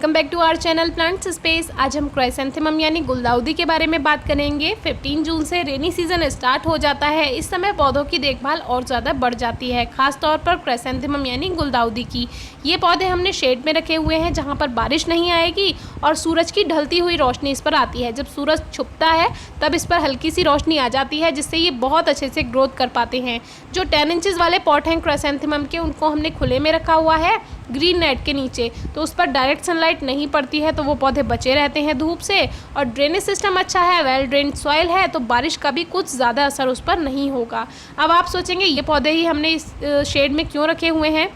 Welcome back to our channel plants space. आज हम chrysanthemum यानी गुलदाउदी के बारे में बात करेंगे। 15 जून से रेनी सीजन स्टार्ट हो जाता है। इस समय पौधों की देखभाल और ज़्यादा बढ़ जाती है, खास तौर पर क्राइसेंथेमम यानी गुलदाउदी की। ये पौधे हमने शेड में रखे हुए हैं जहाँ पर बारिश नहीं आएगी और सूरज की ढलती हुई रोशनी इस पर आती है। जब सूरज छुपता है तब इस पर हल्की सी रोशनी आ जाती है, जिससे ये बहुत अच्छे से ग्रोथ कर पाते हैं। जो 10 इंचेस वाले पॉट हैं क्राइसेंथेमम के, उनको हमने खुले में रखा हुआ है ग्रीन नेट के नीचे, तो उस पर डायरेक्ट सनलाइट नहीं पड़ती है, तो वो पौधे बचे रहते हैं धूप से। और ड्रेनेज सिस्टम अच्छा है, वेल ड्रेन्ड सॉइल है, तो बारिश का भी कुछ ज़्यादा असर उस पर नहीं होगा। अब आप सोचेंगे ये पौधे ही हमने इस शेड में क्यों रखे हुए हैं।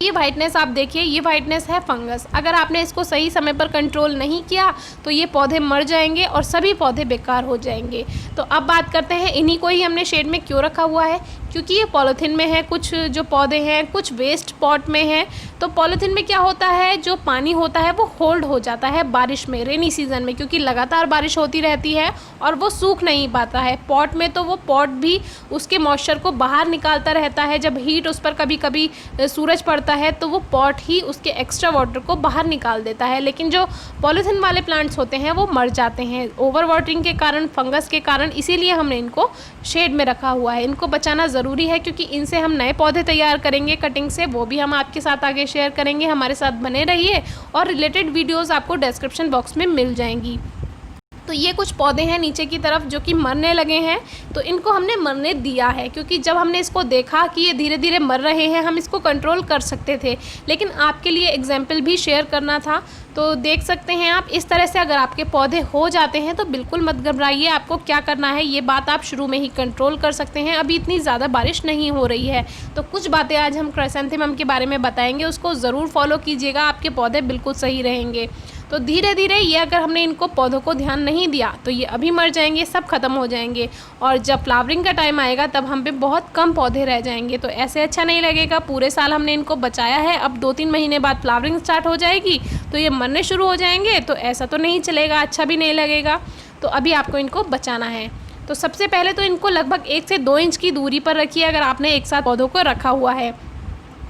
ये वाइटनेस आप देखिए, ये वाइटनेस है फंगस। अगर आपने इसको सही समय पर कंट्रोल नहीं किया तो ये पौधे मर जाएंगे और सभी पौधे बेकार हो जाएंगे। तो अब बात करते हैं इन्हीं को ही हमने शेड में क्यों रखा हुआ है। क्योंकि ये पॉलीथीन में है, कुछ जो पौधे हैं कुछ वेस्ट पॉट में हैं। तो पॉलीथीन में क्या होता है, जो पानी होता है वो होल्ड हो जाता है बारिश में, रेनी सीजन में, क्योंकि लगातार बारिश होती रहती है और वो सूख नहीं पाता है। पॉट में तो वो पॉट भी उसके मॉइस्चर को बाहर निकालता रहता है। जब हीट उस पर कभी कभी सूरज पड़ता है तो वो पॉट ही उसके एक्स्ट्रा वाटर को बाहर निकाल देता है। लेकिन जो पॉलीथीन वाले प्लांट्स होते हैं वो मर जाते हैं ओवर वाटरिंग के कारण, फंगस के कारण। इसीलिए हमने इनको शेड में रखा हुआ है। इनको बचाना ज़रूरी है क्योंकि इनसे हम नए पौधे तैयार करेंगे कटिंग से, वो भी हम आपके साथ आगे शेयर करेंगे। हमारे साथ बने रहिए और रिलेटेड वीडियोस आपको डिस्क्रिप्शन बॉक्स में मिल जाएंगी। तो ये कुछ पौधे हैं नीचे की तरफ जो कि मरने लगे हैं, तो इनको हमने मरने दिया है क्योंकि जब हमने इसको देखा कि ये धीरे धीरे मर रहे हैं, हम इसको कंट्रोल कर सकते थे, लेकिन आपके लिए एग्जाम्पल भी शेयर करना था। तो देख सकते हैं आप, इस तरह से अगर आपके पौधे हो जाते हैं तो बिल्कुल मत घबराइए। आपको क्या करना है ये बात आप शुरू में ही कंट्रोल कर सकते हैं। अभी इतनी ज़्यादा बारिश नहीं हो रही है, तो कुछ बातें आज हम क्राइसेंथेमम के बारे में बताएंगे, उसको ज़रूर फॉलो कीजिएगा, आपके पौधे बिल्कुल सही रहेंगे। तो धीरे धीरे ये अगर हमने इनको पौधों को ध्यान नहीं दिया तो ये अभी मर जाएंगे, सब खत्म हो जाएंगे। और जब फ्लावरिंग का टाइम आएगा तब हम पे बहुत कम पौधे रह जाएंगे, तो ऐसे अच्छा नहीं लगेगा। पूरे साल हमने इनको बचाया है, अब 2-3 महीने बाद फ्लावरिंग स्टार्ट हो जाएगी तो ये मरने शुरू हो जाएंगे, तो ऐसा तो नहीं चलेगा, अच्छा भी नहीं लगेगा। तो अभी आपको इनको बचाना है। तो सबसे पहले तो इनको लगभग 1 से 2 इंच की दूरी पर रखिए अगर आपने एक साथ पौधों को रखा हुआ है,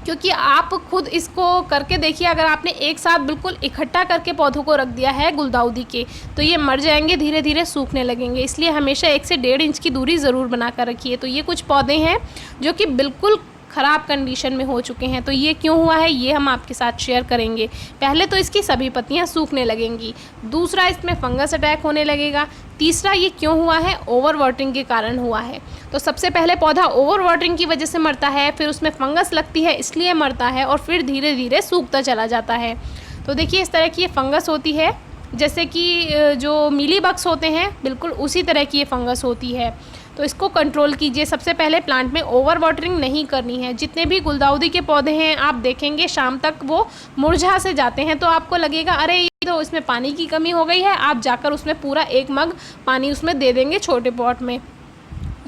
क्योंकि आप खुद इसको करके देखिए। अगर आपने एक साथ बिल्कुल इकट्ठा करके पौधों को रख दिया है गुलदाउदी के, तो ये मर जाएंगे, धीरे धीरे सूखने लगेंगे। इसलिए हमेशा 1 से 1.5 इंच की दूरी ज़रूर बना कर रखिए। तो ये कुछ पौधे हैं जो कि बिल्कुल ख़राब कंडीशन में हो चुके हैं। तो ये क्यों हुआ है ये हम आपके साथ शेयर करेंगे। पहले तो इसकी सभी पत्तियां सूखने लगेंगी, दूसरा इसमें फंगस अटैक होने लगेगा, तीसरा ये क्यों हुआ है, ओवर वाटरिंग के कारण हुआ है। तो सबसे पहले पौधा ओवर वाटरिंग की वजह से मरता है, फिर उसमें फंगस लगती है इसलिए मरता है, और फिर धीरे धीरे सूखता चला जाता है। तो देखिए इस तरह की ये फंगस होती है, जैसे कि जो मीली बग्स होते हैं बिल्कुल उसी तरह की ये फंगस होती है। तो इसको कंट्रोल कीजिए। सबसे पहले प्लांट में ओवर वाटरिंग नहीं करनी है। जितने भी गुलदाउदी के पौधे हैं आप देखेंगे शाम तक वो मुरझा से जाते हैं, तो आपको लगेगा अरे ये तो इसमें पानी की कमी हो गई है। आप जाकर उसमें पूरा 1 मग पानी उसमें दे देंगे छोटे पॉट में,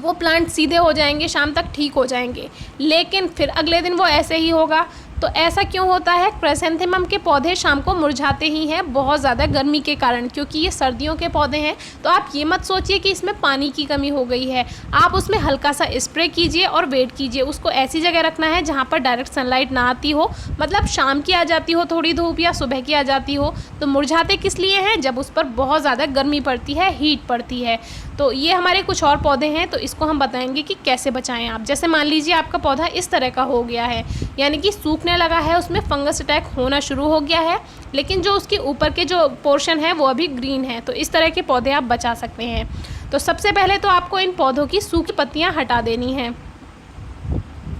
वो प्लांट सीधे हो जाएंगे, शाम तक ठीक हो जाएंगे। लेकिन फिर अगले दिन वो ऐसे ही होगा। तो ऐसा क्यों होता है, क्राइसेंथेमम के पौधे शाम को मुरझाते ही हैं बहुत ज़्यादा गर्मी के कारण, क्योंकि ये सर्दियों के पौधे हैं। तो आप ये मत सोचिए कि इसमें पानी की कमी हो गई है, आप उसमें हल्का सा स्प्रे कीजिए और वेट कीजिए। उसको ऐसी जगह रखना है जहाँ पर डायरेक्ट सनलाइट ना आती हो, मतलब शाम की आ जाती हो थोड़ी धूप या सुबह की आ जाती हो। तो मुरझाते किस लिए हैं, जब उस पर बहुत ज़्यादा गर्मी पड़ती है, हीट पड़ती है। तो ये हमारे कुछ और पौधे हैं, तो इसको हम बताएंगे कि कैसे बचाएं आप। जैसे मान लीजिए आपका पौधा इस तरह का हो गया है, यानी कि सूखने लगा है, उसमें फंगस अटैक होना शुरू हो गया है, लेकिन जो उसके ऊपर के जो पोर्शन है वो अभी ग्रीन है। तो इस तरह के पौधे आप बचा सकते हैं। तो सबसे पहले तो आपको इन पौधों की सूखी पत्तियां हटा देनी हैं।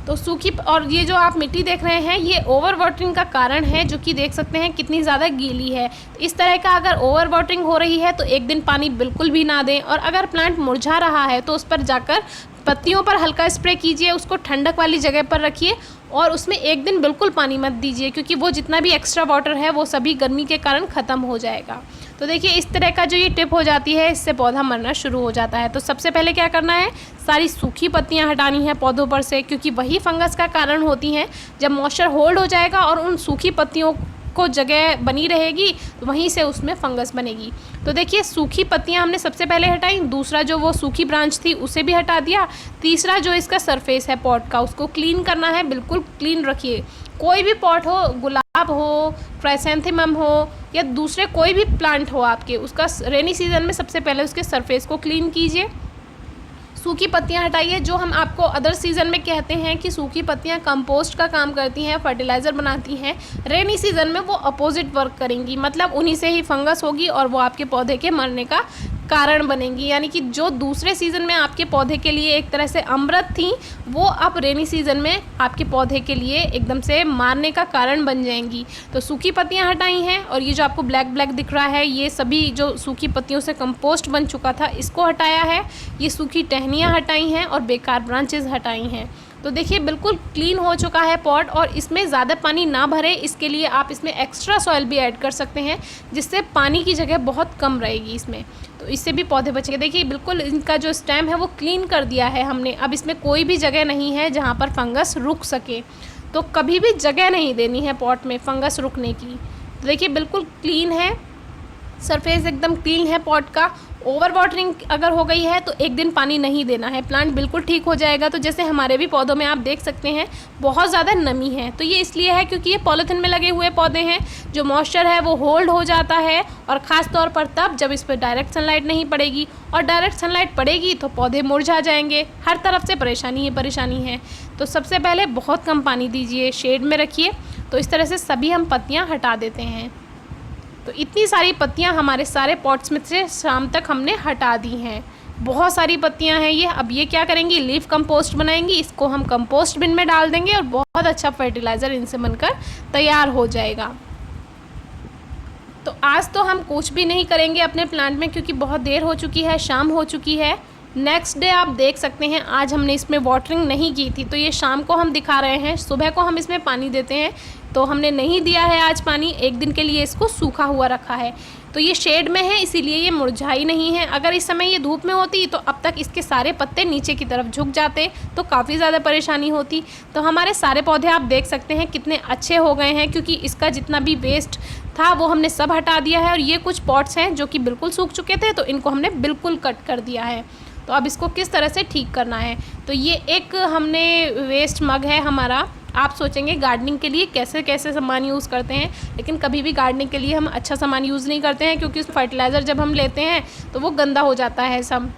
तो सूखी, और ये जो आप मिट्टी देख रहे हैं ये ओवर वाटरिंग का कारण है, जो कि देख सकते हैं कितनी ज़्यादा गीली है। तो इस तरह का अगर ओवर वाटरिंग हो रही है तो एक दिन पानी बिल्कुल भी ना दें, और अगर प्लांट मुरझा रहा है तो उस पर जाकर पत्तियों पर हल्का स्प्रे कीजिए, उसको ठंडक वाली जगह पर रखिए और उसमें एक दिन बिल्कुल पानी मत दीजिए, क्योंकि वो जितना भी एक्स्ट्रा वाटर है वो सभी गर्मी के कारण ख़त्म हो जाएगा। तो देखिए इस तरह का जो ये टिप हो जाती है, इससे पौधा मरना शुरू हो जाता है। तो सबसे पहले क्या करना है, सारी सूखी पत्तियां हटानी है पौधों पर से, क्योंकि वही फंगस का कारण होती हैं। जब मॉइस्चर होल्ड हो जाएगा और उन सूखी पत्तियों को जगह बनी रहेगी तो वहीं से उसमें फंगस बनेगी। तो देखिए सूखी पत्तियां हमने सबसे पहले हटाई, दूसरा जो वो सूखी ब्रांच थी उसे भी हटा दिया, तीसरा जो इसका सरफेस है पॉट का उसको क्लीन करना है, बिल्कुल क्लीन रखिए। कोई भी पॉट हो, गुलाब हो, क्राइसैंथेमम हो या दूसरे कोई भी प्लांट हो आपके, उसका रेनी सीजन में सबसे पहले उसके सरफेस को क्लीन कीजिए। सूखी पत्तियां हटाइए। जो हम आपको अदर सीज़न में कहते हैं कि सूखी पत्तियां कंपोस्ट का काम करती हैं, फर्टिलाइज़र बनाती हैं, रेनी सीज़न में वो अपोजिट वर्क करेंगी, मतलब उन्हीं से ही फंगस होगी और वो आपके पौधे के मरने का कारण बनेंगी। यानी कि जो दूसरे सीज़न में आपके पौधे के लिए एक तरह से अमृत थी, वो अब रेनी सीज़न में आपके पौधे के लिए एकदम से मारने का कारण बन जाएंगी। तो सूखी पत्तियां हटाई हैं, और ये जो आपको ब्लैक ब्लैक दिख रहा है, ये सभी जो सूखी पत्तियों से कंपोस्ट बन चुका था, इसको हटाया है। ये सूखी टहनियाँ हटाई हैं और बेकार ब्रांचेस हटाई हैं। तो देखिए बिल्कुल क्लीन हो चुका है पॉट, और इसमें ज़्यादा पानी ना भरे, इसके लिए आप इसमें एक्स्ट्रा सॉइल भी ऐड कर सकते हैं, जिससे पानी की जगह बहुत कम रहेगी इसमें, तो इससे भी पौधे बचेंगे। देखिए बिल्कुल इनका जो स्टेम है वो क्लीन कर दिया है हमने। अब इसमें कोई भी जगह नहीं है जहाँ पर फंगस रुक सके, तो कभी भी जगह नहीं देनी है पॉट में फंगस रुकने की। तो देखिए बिल्कुल क्लीन है, सरफेस एकदम क्लीन है पॉट का। ओवर वाटरिंग अगर हो गई है तो एक दिन पानी नहीं देना है, प्लांट बिल्कुल ठीक हो जाएगा। तो जैसे हमारे भी पौधों में आप देख सकते हैं बहुत ज़्यादा नमी है, तो ये इसलिए है क्योंकि ये पॉलीथिन में लगे हुए पौधे हैं, जो मॉइस्चर है वो होल्ड हो जाता है, और ख़ास तौर पर तब जब इस पर डायरेक्ट सनलाइट नहीं पड़ेगी, और डायरेक्ट सनलाइट पड़ेगी तो पौधे मुरझा जाएंगे। हर तरफ से परेशानी ही परेशानी है। तो सबसे पहले बहुत कम पानी दीजिए, शेड में रखिए। तो इस तरह से सभी हम पत्तियाँ हटा देते हैं। तो इतनी सारी पत्तियां हमारे सारे पॉट्स में से शाम तक हमने हटा दी हैं। बहुत सारी पत्तियां हैं ये। अब ये क्या करेंगी, लीफ कंपोस्ट बनाएंगी, इसको हम कंपोस्ट बिन में डाल देंगे और बहुत अच्छा फर्टिलाइज़र इनसे बनकर तैयार हो जाएगा। तो आज तो हम कुछ भी नहीं करेंगे अपने प्लांट में, क्योंकि बहुत देर हो चुकी है, शाम हो चुकी है। नेक्स्ट डे आप देख सकते हैं, आज हमने इसमें वाटरिंग नहीं की थी, तो ये शाम को हम दिखा रहे हैं। सुबह को हम इसमें पानी देते हैं, तो हमने नहीं दिया है आज पानी, एक दिन के लिए इसको सूखा हुआ रखा है। तो ये शेड में है इसीलिए ये मुरझाई नहीं है। अगर इस समय ये धूप में होती तो अब तक इसके सारे पत्ते नीचे की तरफ झुक जाते, तो काफ़ी ज़्यादा परेशानी होती। तो हमारे सारे पौधे आप देख सकते हैं कितने अच्छे हो गए हैं, क्योंकि इसका जितना भी वेस्ट था वो हमने सब हटा दिया है। और ये कुछ पॉट्स हैं जो कि बिल्कुल सूख चुके थे, तो इनको हमने बिल्कुल कट कर दिया है। तो अब इसको किस तरह से ठीक करना है, तो ये एक हमने वेस्ट मग है हमारा। आप सोचेंगे गार्डनिंग के लिए कैसे कैसे सामान यूज़ करते हैं, लेकिन कभी भी गार्डनिंग के लिए हम अच्छा सामान यूज़ नहीं करते हैं, क्योंकि फर्टिलाइज़र जब हम लेते हैं तो वो गंदा हो जाता है सब।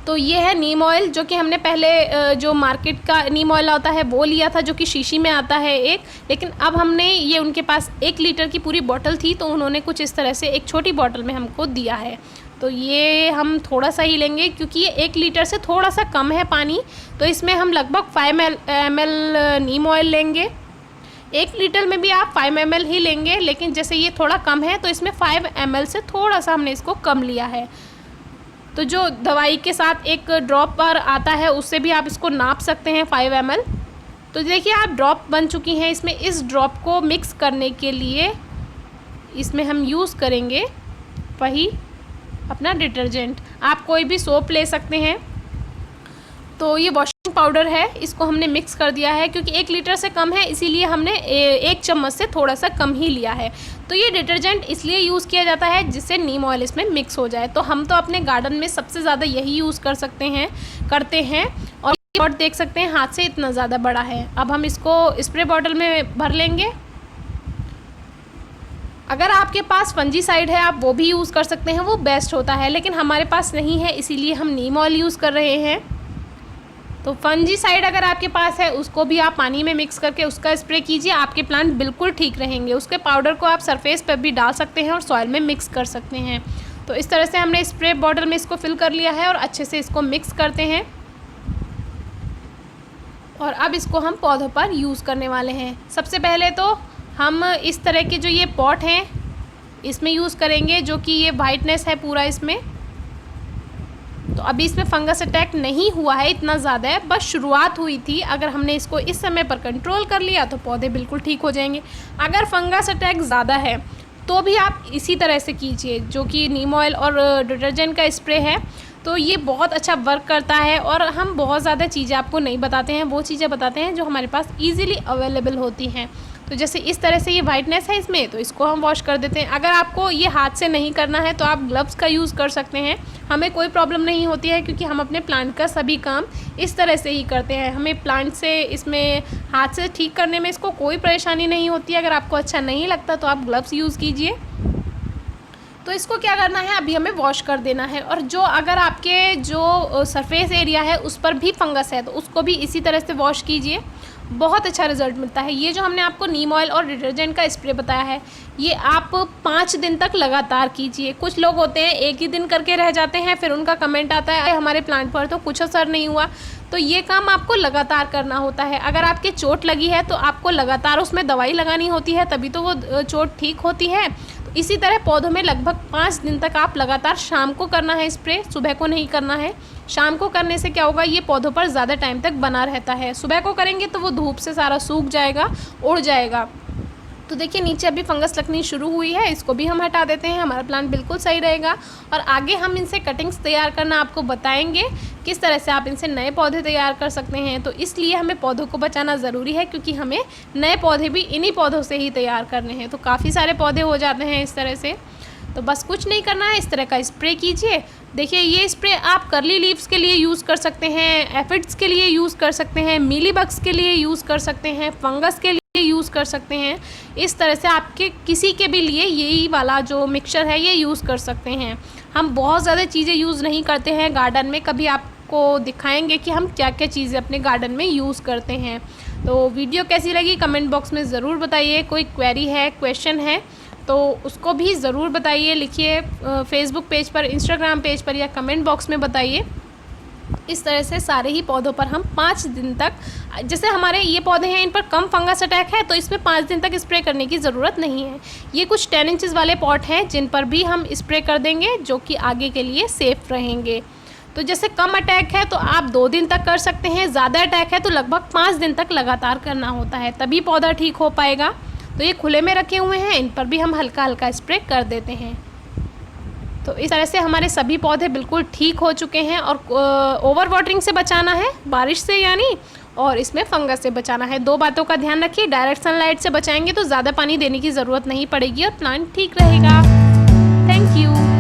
तो ये है नीम ऑयल, जो कि हमने पहले जो मार्केट का नीम ऑयल आता है वो लिया था, जो कि शीशी में आता है एक। लेकिन अब हमने ये, उनके पास 1 लीटर की पूरी बॉटल थी, तो उन्होंने कुछ इस तरह से एक छोटी बॉटल में हमको दिया है। तो ये हम थोड़ा सा ही लेंगे, क्योंकि ये 1 लीटर से थोड़ा सा कम है पानी। तो इसमें हम लगभग 5 ml नीम ऑयल लेंगे। 1 लीटर में भी आप 5 ml ही लेंगे, लेकिन जैसे ये थोड़ा कम है तो इसमें 5 ml से थोड़ा सा हमने इसको कम लिया है। तो जो दवाई के साथ एक ड्रॉप पर आता है, उससे भी आप इसको नाप सकते हैं 5 ml। तो देखिए आप ड्रॉप बन चुकी हैं। इसमें इस ड्रॉप को मिक्स करने के लिए इसमें हम यूज़ करेंगे वही अपना डिटर्जेंट। आप कोई भी सोप ले सकते हैं। तो ये वॉशिंग पाउडर है, इसको हमने मिक्स कर दिया है, क्योंकि 1 लीटर से कम है इसीलिए हमने 1 चम्मच से थोड़ा सा कम ही लिया है। तो ये डिटर्जेंट इसलिए यूज़ किया जाता है जिससे नीम ऑयल इसमें मिक्स हो जाए। तो हम तो अपने गार्डन में सबसे ज़्यादा यही यूज़ करते हैं। और पॉट देख सकते हैं हाथ से इतना ज़्यादा बड़ा है। अब हम इसको स्प्रे बॉटल में भर लेंगे। अगर आपके पास फंजीसाइड है आप वो भी यूज़ कर सकते हैं, वो बेस्ट होता है, लेकिन हमारे पास नहीं है इसीलिए हम नीम ऑयल यूज़ कर रहे हैं। तो फंजीसाइड अगर आपके पास है उसको भी आप पानी में मिक्स करके उसका स्प्रे कीजिए, आपके प्लांट बिल्कुल ठीक रहेंगे। उसके पाउडर को आप सरफेस पर भी डाल सकते हैं और सॉइल में मिक्स कर सकते हैं। तो इस तरह से हमने स्प्रे बॉटल में इसको फिल कर लिया है और अच्छे से इसको मिक्स करते हैं। और अब इसको हम पौधों पर यूज़ करने वाले हैं। सबसे पहले तो हम इस तरह के जो ये पॉट हैं इसमें यूज़ करेंगे, जो कि ये वाइटनेस है पूरा इसमें। तो अभी इसमें फंगस अटैक नहीं हुआ है इतना ज़्यादा है, बस शुरुआत हुई थी। अगर हमने इसको इस समय पर कंट्रोल कर लिया तो पौधे बिल्कुल ठीक हो जाएंगे। अगर फंगस अटैक ज़्यादा है तो भी आप इसी तरह से कीजिए, जो कि नीम ऑयल और डिटर्जेंट का स्प्रे है। तो ये बहुत अच्छा वर्क करता है। और हम बहुत ज़्यादा चीज़ें आपको नहीं बताते हैं, वो चीज़ें बताते हैं जो हमारे पास ईज़िली अवेलेबल होती हैं। तो जैसे इस तरह से ये वाइटनेस है इसमें, तो इसको हम वॉश कर देते हैं। अगर आपको ये हाथ से नहीं करना है तो आप ग्लव्स का यूज़ कर सकते हैं, हमें कोई प्रॉब्लम नहीं होती है क्योंकि हम अपने प्लांट का सभी काम इस तरह से ही करते हैं। हमें प्लांट से इसमें हाथ से ठीक करने में इसको कोई परेशानी नहीं होती है। अगर आपको अच्छा नहीं लगता तो आप ग्लव्स यूज़ कीजिए। तो इसको क्या करना है, अभी हमें वॉश कर देना है। और जो अगर आपके जो सरफेस एरिया है उस पर भी फंगस है तो उसको भी इसी तरह से वॉश कीजिए, बहुत अच्छा रिजल्ट मिलता है। ये जो हमने आपको नीम ऑयल और डिटर्जेंट का स्प्रे बताया है, ये आप 5 दिन तक लगातार कीजिए। कुछ लोग होते हैं एक ही दिन करके रह जाते हैं, फिर उनका कमेंट आता है हमारे प्लांट पर तो कुछ असर नहीं हुआ। तो ये काम आपको लगातार करना होता है। अगर आपके चोट लगी है तो आपको लगातार उसमें दवाई लगानी होती है, तभी तो वो चोट ठीक होती है। तो इसी तरह पौधों में लगभग 5 दिन तक आप लगातार शाम को करना है स्प्रे, सुबह को नहीं करना है। शाम को करने से क्या होगा, ये पौधों पर ज़्यादा टाइम तक बना रहता है। सुबह को करेंगे तो वो धूप से सारा सूख जाएगा, उड़ जाएगा। तो देखिए नीचे अभी फंगस लगनी शुरू हुई है, इसको भी हम हटा देते हैं, हमारा प्लांट बिल्कुल सही रहेगा। और आगे हम इनसे कटिंग्स तैयार करना आपको बताएंगे, किस तरह से आप इनसे नए पौधे तैयार कर सकते हैं। तो इसलिए हमें पौधों को बचाना ज़रूरी है, क्योंकि हमें नए पौधे भी इन्हीं पौधों से ही तैयार करने हैं। तो काफ़ी सारे पौधे हो जाते हैं इस तरह से। तो बस कुछ नहीं करना है, इस तरह का स्प्रे कीजिए। देखिए ये स्प्रे आप कर्ली लीव्स के लिए यूज़ कर सकते हैं, एफिड्स के लिए यूज़ कर सकते हैं, मीलीबग्स के लिए यूज़ कर सकते हैं, फंगस के लिए यूज़ कर सकते हैं। इस तरह से आपके किसी के भी लिए यही वाला जो मिक्सचर है ये यूज़ कर सकते हैं। हम बहुत ज़्यादा चीज़ें यूज़ नहीं करते हैं गार्डन में, कभी आपको दिखाएंगे कि हम क्या क्या चीज़ें अपने गार्डन में यूज़ करते हैं। तो वीडियो कैसी लगी कमेंट बॉक्स में ज़रूर बताइए। कोई क्वेरी है, क्वेश्चन है तो उसको भी ज़रूर बताइए, लिखिए फेसबुक पेज पर, इंस्टाग्राम पेज पर, या कमेंट बॉक्स में बताइए। इस तरह से सारे ही पौधों पर हम 5 दिन तक, जैसे हमारे ये पौधे हैं इन पर कम फंगस अटैक है तो इसमें 5 दिन तक स्प्रे करने की ज़रूरत नहीं है। ये कुछ 10 इंचेस वाले पॉट हैं जिन पर भी हम स्प्रे कर देंगे, जो कि आगे के लिए सेफ़ रहेंगे। तो जैसे कम अटैक है तो आप 2 दिन तक कर सकते हैं, ज़्यादा अटैक है तो लगभग 5 दिन तक लगातार करना होता है, तभी पौधा ठीक हो पाएगा। तो ये खुले में रखे हुए हैं, इन पर भी हम हल्का हल्का स्प्रे कर देते हैं। तो इस तरह से हमारे सभी पौधे बिल्कुल ठीक हो चुके हैं। और ओवर वाटरिंग से बचाना है, बारिश से यानी, और इसमें फंगस से बचाना है। 2 बातों का ध्यान रखिए, डायरेक्ट सनलाइट से बचाएंगे तो ज़्यादा पानी देने की ज़रूरत नहीं पड़ेगी और प्लांट ठीक रहेगा। Thank you.